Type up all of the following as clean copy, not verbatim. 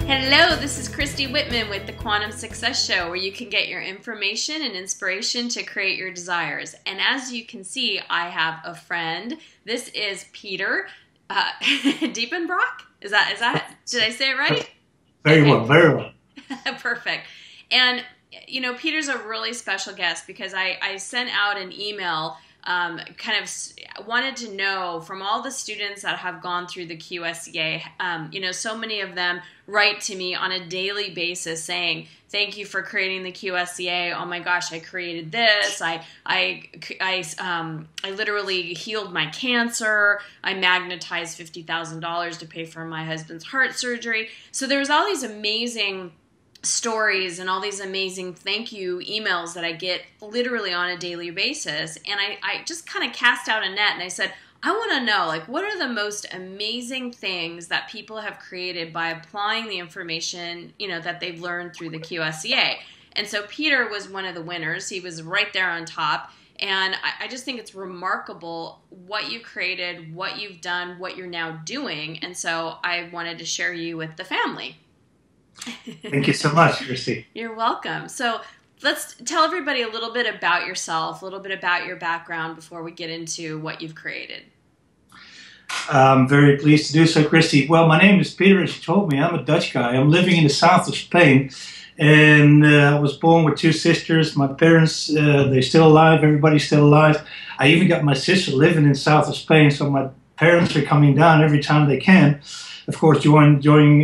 Hello, this is Christy Whitman with the Quantum Success Show, where you can get your information and inspiration to create your desires. And as you can see, I have a friend. This is Pieter Diepenbrock. Is that? Did I say it right? Very well, very well. Perfect. And you know, Pieter's a really special guest because I sent out an email. Kind of wanted to know from all the students that have gone through the QSLA, you know, so many of them write to me on a daily basis saying, thank you for creating the QSLA. Oh my gosh, I created this. I literally healed my cancer. I magnetized $50,000 to pay for my husband's heart surgery. So there's all these amazing stories and all these amazing thank you emails that I get literally on a daily basis. And I just kind of cast out a net and I said, I want to know, like, what are the most amazing things that people have created by applying the information, you know, that they've learned through the QSLA. And so Pieter was one of the winners. He was right there on top. And I just think it's remarkable what you created, what you've done, what you're now doing. And so I wanted to share you with the family. Thank you so much, Christy. You're welcome. So let's tell everybody a little bit about yourself, a little bit about your background before we get into what you've created. I'm very pleased to do so, Christy. Well, my name is Pieter, as you told me. I'm a Dutch guy. I'm living in the south of Spain, and I was born with two sisters. My parents, they're still alive. Everybody's still alive. I even got my sister living in the south of Spain, so my parents are coming down every time they can. Of course, enjoying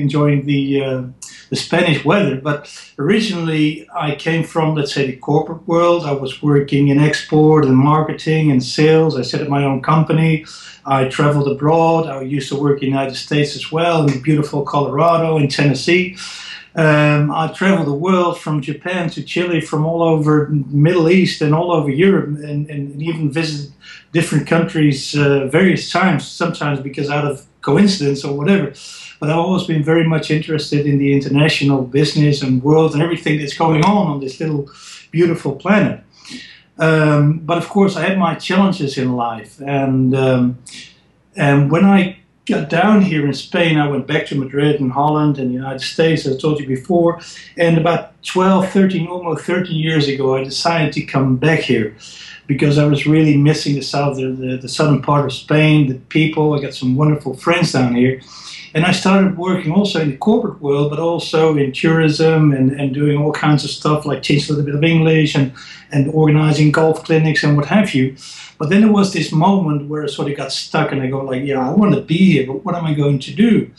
the Spanish weather, but originally I came from, let's say, the corporate world. I was working in export and marketing and sales. I set up my own company. I traveled abroad. I used to work in the United States as well, in beautiful Colorado, in Tennessee. I traveled the world from Japan to Chile, from all over the Middle East and all over Europe, and even visited different countries various times, sometimes because out of coincidence or whatever. But I've always been very much interested in the international business and world and everything that's going on this little beautiful planet. But of course, I had my challenges in life. And when I got down here in Spain, I went back to Madrid and Holland and the United States, as I told you before. And about 12, 13, almost 13 years ago, I decided to come back here because I was really missing the southern part of Spain, the people. I got some wonderful friends down here. And I started working also in the corporate world, but also in tourism and doing all kinds of stuff like teaching a little bit of English and organizing golf clinics and what have you. But then there was this moment where I sort of got stuck and I go like, yeah, I want to be here, but what am I going to do?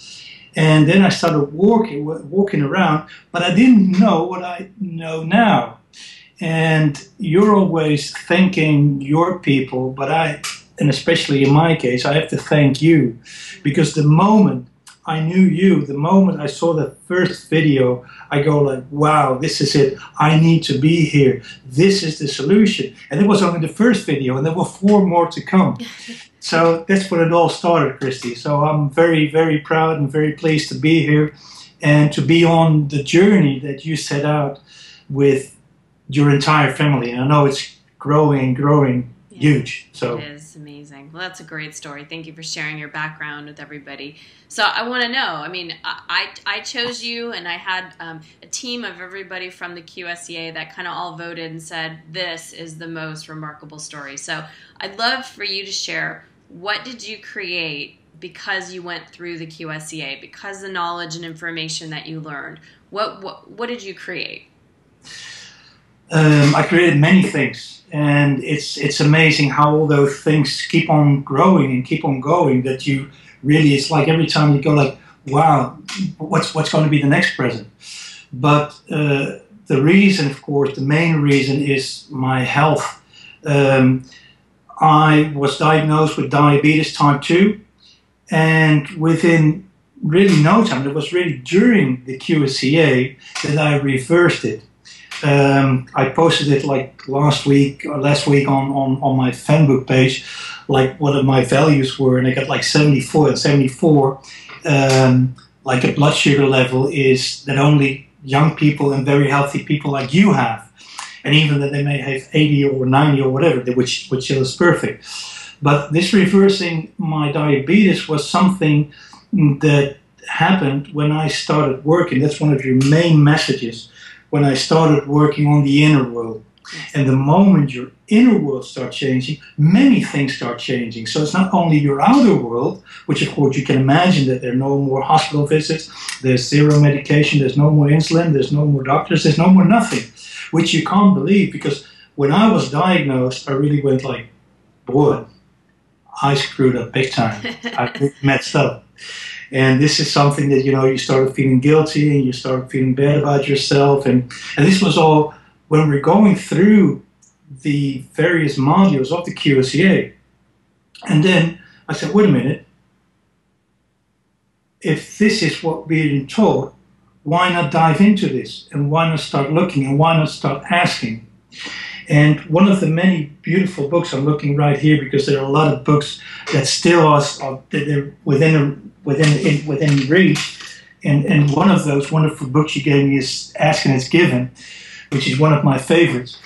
And then I started walking around, but I didn't know what I know now. And you're always thanking your people, but and especially in my case, I have to thank you, because the moment I knew you, the moment I saw the first video, I go like, wow, this is it. I need to be here. This is the solution. And it was only the first video, and there were 4 more to come. So that's when it all started, Christy. So I'm very, very proud and very pleased to be here and to be on the journey that you set out with your entire family. And I know it's growing, huge. So it is amazing. Well, that's a great story. Thank you for sharing your background with everybody. So I want to know, I mean, I chose you, and I had a team of everybody from the QSLA that kind of all voted and said, this is the most remarkable story. So I'd love for you to share, what did you create because you went through the QSLA, because the knowledge and information that you learned? What did you create? I created many things, and it's amazing how all those things keep on growing and keep on going, that you really, it's like every time you go like, wow, what's going to be the next present? But the reason, of course, the main reason is my health. I was diagnosed with diabetes type 2, and within really no time, it was really during the QSLA that I reversed it. I posted it like last week on my fanbook page, like what my values were, and I got like 74. And 74, like a blood sugar level, is that only young people and very healthy people like you have. and even that they may have 80 or 90 or whatever, which still is perfect. But this reversing my diabetes was something that happened when I started working. That's one of your main messages, when I started working on the inner world. And the moment your inner world starts changing, many things start changing. So it's not only your outer world, which of course you can imagine that there are no more hospital visits, there's zero medication, there's no more insulin, there's no more doctors, there's no more nothing, which you can't believe, because when I was diagnosed, I really went like, boy, I screwed up big time. I messed up. And this is something that, you started feeling guilty and you started feeling bad about yourself. And this was all when we're going through the various modules of the QSLA. And then I said, wait a minute, if this is what we're being taught, why not dive into this? And why not start looking? And why not start asking? And one of the many beautiful books, I'm looking right here because there are a lot of books that still are they're within reach. And one of those wonderful books you gave me is Ask and It's Given, which is one of my favorites.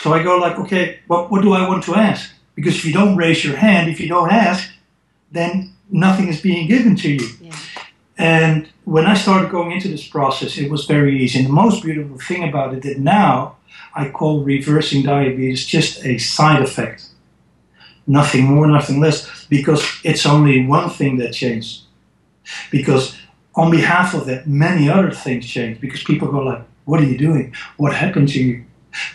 So I go like, okay, what do I want to ask? Because if you don't raise your hand, if you don't ask, then nothing is being given to you. Yeah. And when I started going into this process, it was very easy. And the most beautiful thing about it that now I call reversing diabetes just a side effect. Nothing more, nothing less, because it's only one thing that changed. Because on behalf of that, many other things change. Because people go like, what are you doing? What happened to you?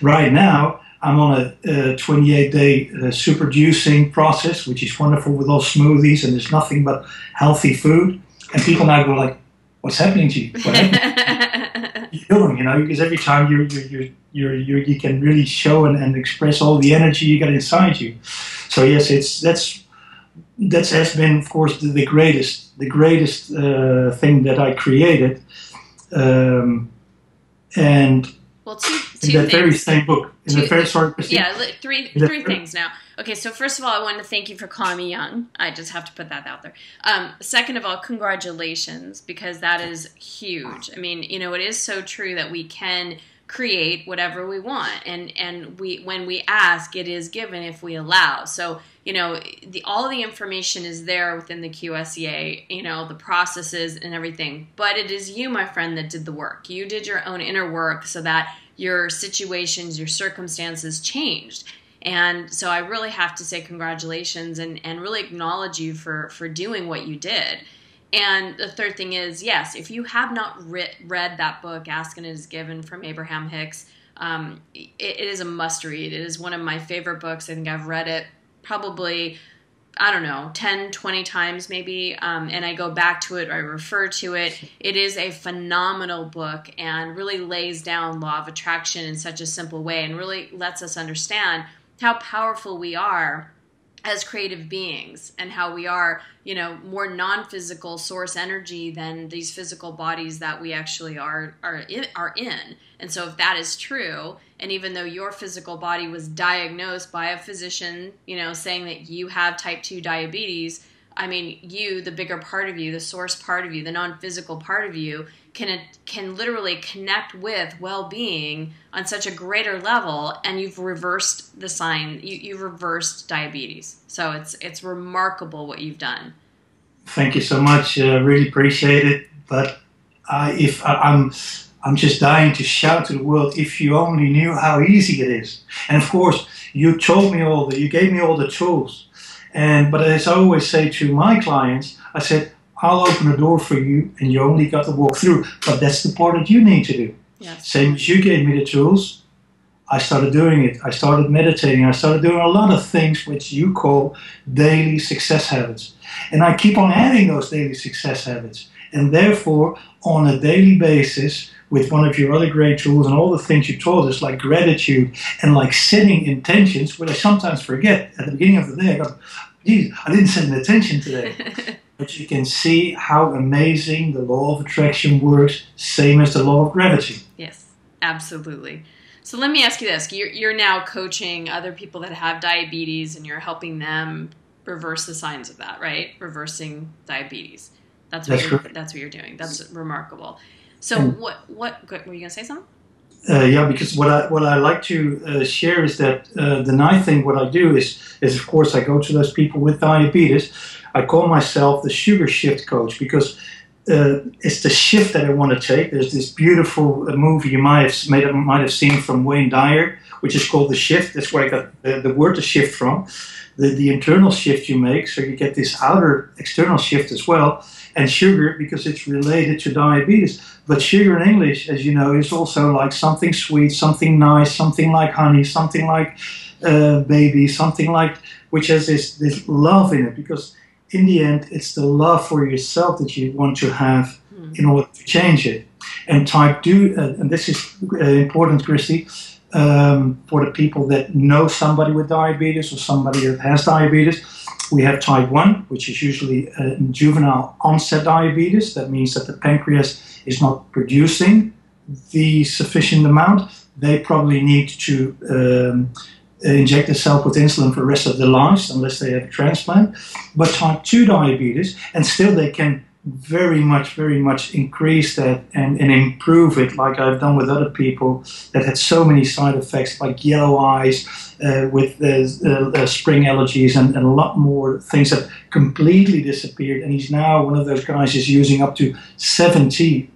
Right now, I'm on a 28-day super juicing process, which is wonderful with all smoothies, and there's nothing but healthy food. And people now go like, what's happening to you? What happened? You're doing, because every time you can really show and express all the energy you got inside you. So yes, that has been, of course, the greatest thing that I created. And well, two in that things. very same book, three things now. Okay, so first of all, I want to thank you for calling me young. I just have to put that out there. Second of all, congratulations, because that is huge. I mean, it is so true that we can create whatever we want, and when we ask, it is given if we allow. So all of the information is there within the QSLA, the processes and everything, but it is you, my friend, that did the work. You did your own inner work so that your situations, your circumstances changed. And so I really have to say congratulations and really acknowledge you for doing what you did. And the third thing is, yes, if you have not read that book, Ask and It Is Given, from Abraham Hicks, it is a must read. It is one of my favorite books. I think I've read it probably, 10, 20 times maybe, and I go back to it, or I refer to it. It is a phenomenal book and really lays down law of attraction in such a simple way and really lets us understand how powerful we are as creative beings, and how we are, more non-physical source energy than these physical bodies that we actually are in. And so if that is true, and even though your physical body was diagnosed by a physician, saying that you have type 2 diabetes, I mean, you, the bigger part of you, the source part of you, the non-physical part of you, can literally connect with well-being on such a greater level, and you've reversed the sign. You've reversed diabetes. So it's remarkable what you've done. Thank you so much. Really appreciate it. But I'm just dying to shout to the world, if you only knew how easy it is. And of course, you told me you gave me all the tools. But as I always say to my clients, I said, I'll open a door for you, and you only got to walk through. But that's the part that you need to do. Yes. Same as you gave me the tools, I started doing it. I started meditating. I started doing a lot of things which you call daily success habits. And I keep on adding those daily success habits. And therefore, on a daily basis, with one of your other great tools and all the things you taught us, like gratitude and like setting intentions, which I sometimes forget. At the beginning of the day, I go, geez, I didn't set an intention today. But you can see how amazing the law of attraction works, same as the law of gravity. Yes, absolutely. So let me ask you this. You're now coaching other people that have diabetes, and you're helping them reverse the signs of that, right? Reversing diabetes. That's what you're doing. That's remarkable. So what were you going to say something? Yeah, because what I like to share is that the nice thing what I do is of course I go to those people with diabetes. I call myself the sugar shift coach because it's the shift that I want to take. There's this beautiful movie you might have seen from Wayne Dyer, which is called The Shift. That's where I got the word to shift from. The internal shift you make, so you get this outer external shift as well. And sugar, because it's related to diabetes. But sugar in English, as you know, is also like something sweet, something nice, something like honey, something like baby, something like, which has this love in it. Because in the end, it's the love for yourself that you want to have in order to change it. And type 2, and this is important, Christy, for the people that know somebody with diabetes or somebody that has diabetes. We have type 1, which is usually juvenile onset diabetes. That means that the pancreas is not producing the sufficient amount. They probably need to inject themselves with insulin for the rest of their lives unless they have a transplant. But type 2 diabetes, and still they can very much increase that and improve it, like I've done with other people that had so many side effects like yellow eyes, with spring allergies and a lot more things that completely disappeared. And he's now one of those guys who's using up to 70%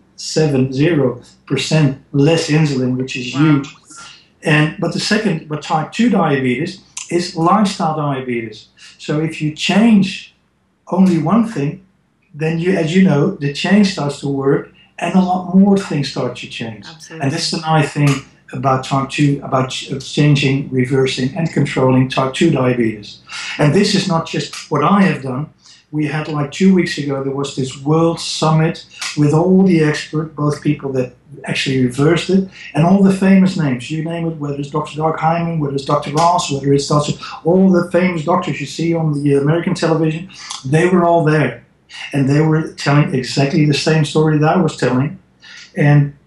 less insulin, which is huge. But type 2 diabetes is lifestyle diabetes. So if you change only one thing, then as you know, the change starts to work and a lot more things start to change. Absolutely. And that's the nice thing about type 2, about changing, reversing and controlling type 2 diabetes. And this is not just what I have done. We had like 2 weeks ago, there was this World Summit with all the experts, both people that actually reversed it, and all the famous names. You name it, whether it's Dr. Doug Hyman, whether it's Dr. Ross, whether it's all the famous doctors you see on the American television, they were all there. And they were telling exactly the same story that I was telling. And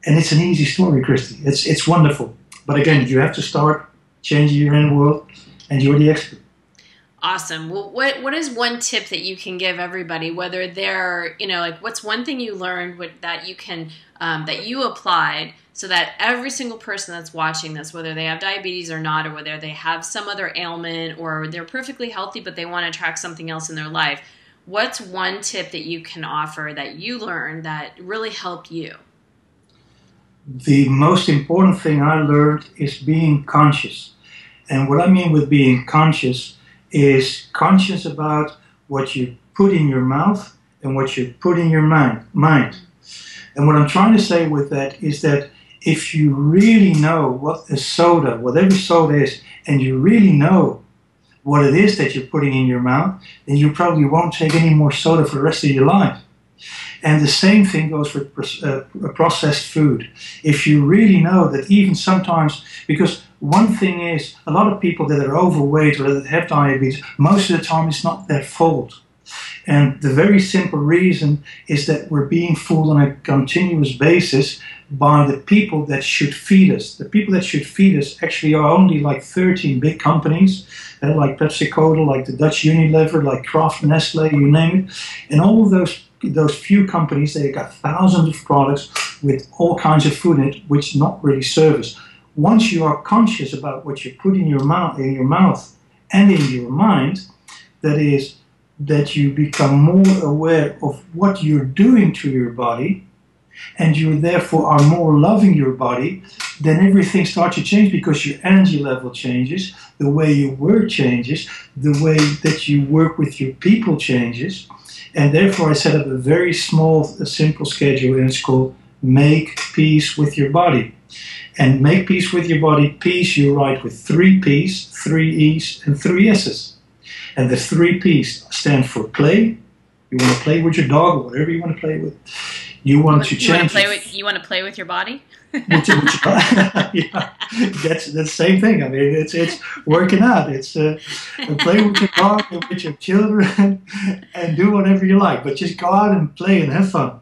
it's an easy story, Christy. It's wonderful. But again, you have to start changing your inner world, and you're the expert. Awesome. Well, what is one tip that you can give everybody, whether they're, like what's one thing you learned that you can, that you applied so that every single person that's watching this, whether they have diabetes or not, or whether they have some other ailment or they're perfectly healthy but they want to track something else in their life, what's one tip that you can offer that you learned that really helped you? The most important thing I learned is being conscious. And what I mean with being conscious is conscious about what you put in your mouth and what you put in your mind. And what I'm trying to say with that is that if you really know what a soda, whatever soda is, and you really know what it is that you're putting in your mouth, then you probably won't take any more soda for the rest of your life. And the same thing goes for processed food. If you really know that even sometimes, because one thing is, a lot of people that are overweight or that have diabetes, most of the time it's not their fault. And the very simple reason is that we're being fooled on a continuous basis by the people that should feed us. The people that should feed us actually are only like 13 big companies, like Pepsi Cola, like the Dutch Unilever, like Kraft, Nestle, you name it. And all of those few companies, they got thousands of products with all kinds of food in it, which not really serve us. Once you are conscious about what you put in your mouth and in your mind, that is, that you become more aware of what you're doing to your body, and you therefore are more loving your body, then everything starts to change because your energy level changes, the way you work changes, the way that you work with your people changes. And therefore I set up a very small, simple schedule, and it's called Make Peace with Your Body. And Make Peace with Your Body, peace you write with 3 P's, 3 E's, and 3 S's. And the 3 P's stand for play. You want to play with your dog or whatever you want to play with. You want to change. You want to play with your body? Yeah, that's the same thing. I mean, it's working out. It's play with your dog and with your children and do whatever you like. But just go out and play and have fun.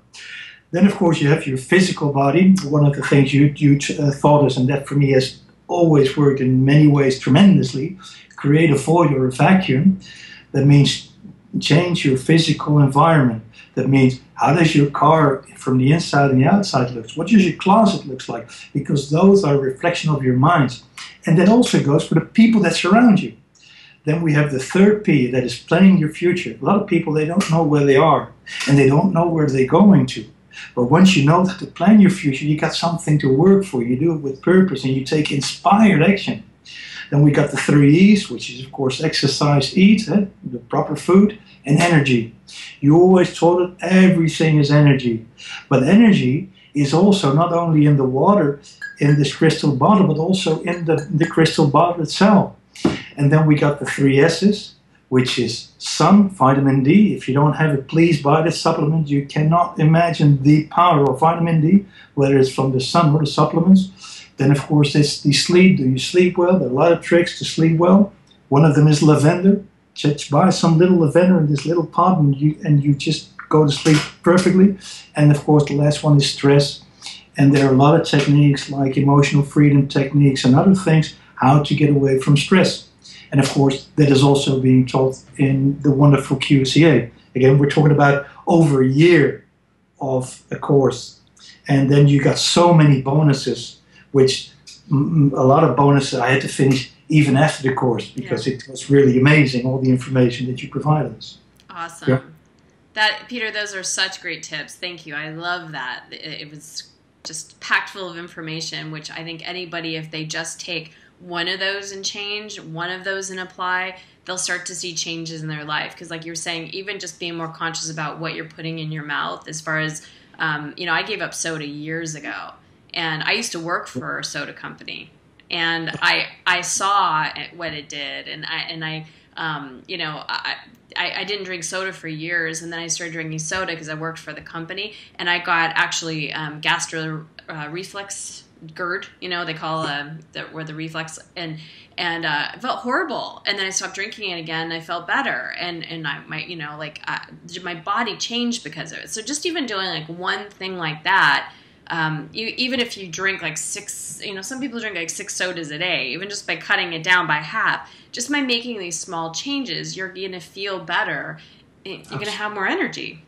Then, of course, you have your physical body. One of the things you taught us, and that for me has always worked in many ways tremendously, create a void or a vacuum. That means change your physical environment. That means, how does your car from the inside and the outside look? What does your closet look like? Because those are a reflection of your minds. And that also goes for the people that surround you. Then we have the third P, that is planning your future. A lot of people, they don't know where they are, and they don't know where they're going to. But once you know that to plan your future, you got something to work for. You do it with purpose, and you take inspired action. Then we got the 3 E's, which is, of course, exercise, eat, the proper food, and energy. You always told that everything is energy. But energy is also not only in the water, in this crystal bottle, but also in the crystal bottle itself. And then we got the 3 S's, which is sun, vitamin D. If you don't have it, please buy this supplement. You cannot imagine the power of vitamin D, whether it's from the sun or the supplements. Then, of course, it's the sleep. Do you sleep well? There are a lot of tricks to sleep well. One of them is lavender. Just buy some little lavender in this little pot, and you just go to sleep perfectly. And, of course, the last one is stress. And there are a lot of techniques like emotional freedom techniques and other things, how to get away from stress. And, of course, that is also being taught in the wonderful QSLA. Again, we're talking about over a year of a course. And then you got so many bonuses, which a lot of bonuses I had to finish even after the course, because it was really amazing, all the information that you provided us. Awesome. Yeah. Pieter, those are such great tips. Thank you. I love that. It was just packed full of information, which I think anybody, if they just take one of those and change, one of those and apply, they'll start to see changes in their life. Because like you're saying, even just being more conscious about what you're putting in your mouth, as far as, I gave up soda years ago. And I used to work for a soda company, and I saw what it did, and I didn't drink soda for years, and then I started drinking soda because I worked for the company, and I got actually reflex GERD, they call where the reflex, and I felt horrible, and then I stopped drinking it again, and I felt better, and my body changed because of it. So just even doing like one thing like that. Even if you drink like 6, some people drink like 6 sodas a day, even just by cutting it down by half, just by making these small changes, you're going to feel better. You're going to have more energy.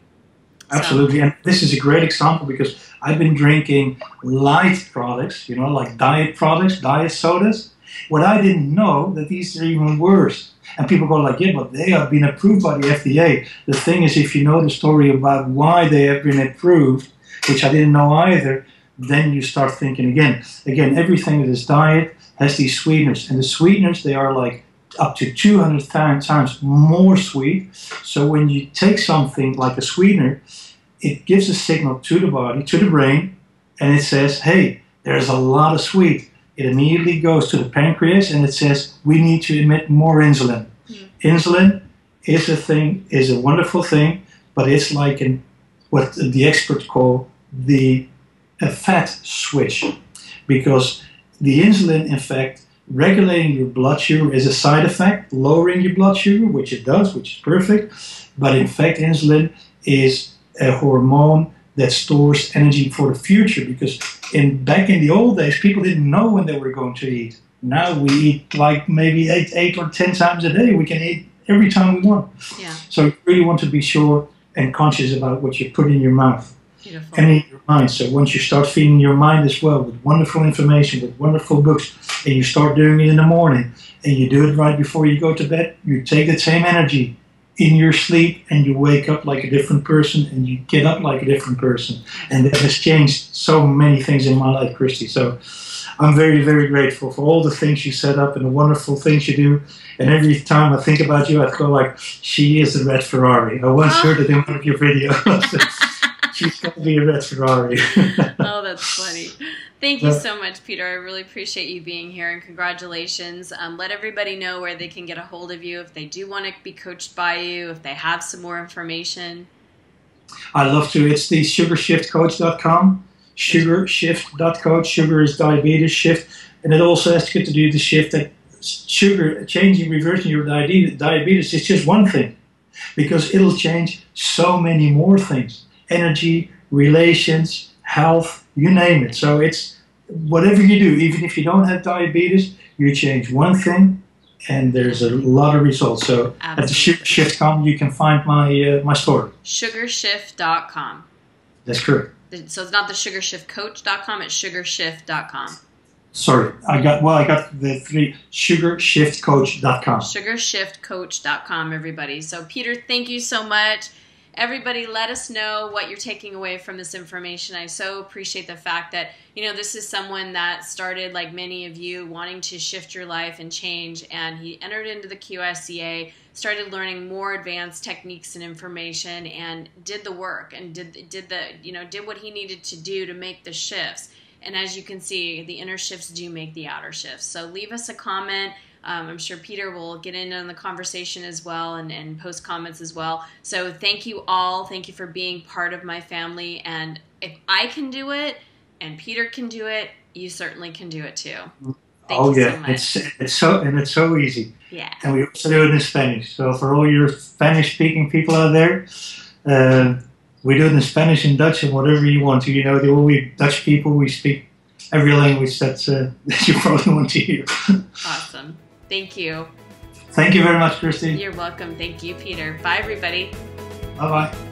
Absolutely. And this is a great example, because I've been drinking light products, like diet products, diet sodas. What I didn't know, that these are even worse. And people go like, yeah, but they have been approved by the FDA. The thing is, if you know the story about why they have been approved, which I didn't know either, then you start thinking again. Again, everything that is diet has these sweeteners. And the sweeteners, they are like up to 200 times more sweet. So when you take something like a sweetener, it gives a signal to the body, to the brain, and it says, hey, there's a lot of sweet. It immediately goes to the pancreas, and it says, we need to emit more insulin. Insulin is a wonderful thing, but it's like what the experts call a fat switch, because the insulin, in fact, regulating your blood sugar is a side effect, lowering your blood sugar, which it does, which is perfect, but in fact insulin is a hormone that stores energy for the future, because back in the old days, people didn't know when they were going to eat. Now we eat like maybe 8 or 10 times a day. We can eat every time we want. Yeah. So you really want to be sure and conscious about what you put in your mouth. Beautiful. And in your mind. So once you start feeding your mind as well with wonderful information, with wonderful books, and you start doing it in the morning, and you do it right before you go to bed, you take that same energy in your sleep, and you wake up like a different person, and you get up like a different person. And that has changed so many things in my life, Christy. So I'm very, very grateful for all the things you set up and the wonderful things you do. And every time I think about you, I go like, she is a red Ferrari. I once heard it in one of your videos. She's going to be a red Ferrari. Oh, that's funny. Thank you so much, Pieter. I really appreciate you being here, and congratulations. Let everybody know where they can get a hold of you if they do want to be coached by you, if they have some more information. I'd love to. It's the sugarshiftcoach.com. Sugarshift.coach. Sugar is diabetes shift. And it also has to get to do the shift that sugar, changing, reversing your diabetes is just one thing. Because it'll change so many more things. Energy, relations, health, you name it. So it's whatever you do, even if you don't have diabetes, you change one thing and there's a lot of results. So Absolutely. at the sugarshift.com, you can find my store. Sugarshift.com. That's correct. So it's not the sugarshiftcoach.com, it's sugarshift.com. Sorry, I got the three, sugarshiftcoach.com. Sugarshiftcoach.com, everybody. So Pieter, thank you so much. Everybody, let us know what you're taking away from this information. I so appreciate the fact that, this is someone that started, like many of you, wanting to shift your life and change, and he entered into the QSCA, started learning more advanced techniques and information, and did the work, and did what he needed to do to make the shifts. And as you can see, the inner shifts do make the outer shifts. So leave us a comment. I'm sure Pieter will get in on the conversation as well and post comments as well. So thank you all. Thank you for being part of my family. And if I can do it and Pieter can do it, you certainly can do it too. Thank you so much. It's so easy. Yeah. And we also do it in Spanish. So for all your Spanish-speaking people out there, we do it in Spanish and Dutch and whatever you want to. We Dutch people, we speak every language that you probably want to hear. Awesome. Thank you. Thank you very much, Christy. You're welcome. Thank you, Pieter. Bye, everybody. Bye-bye.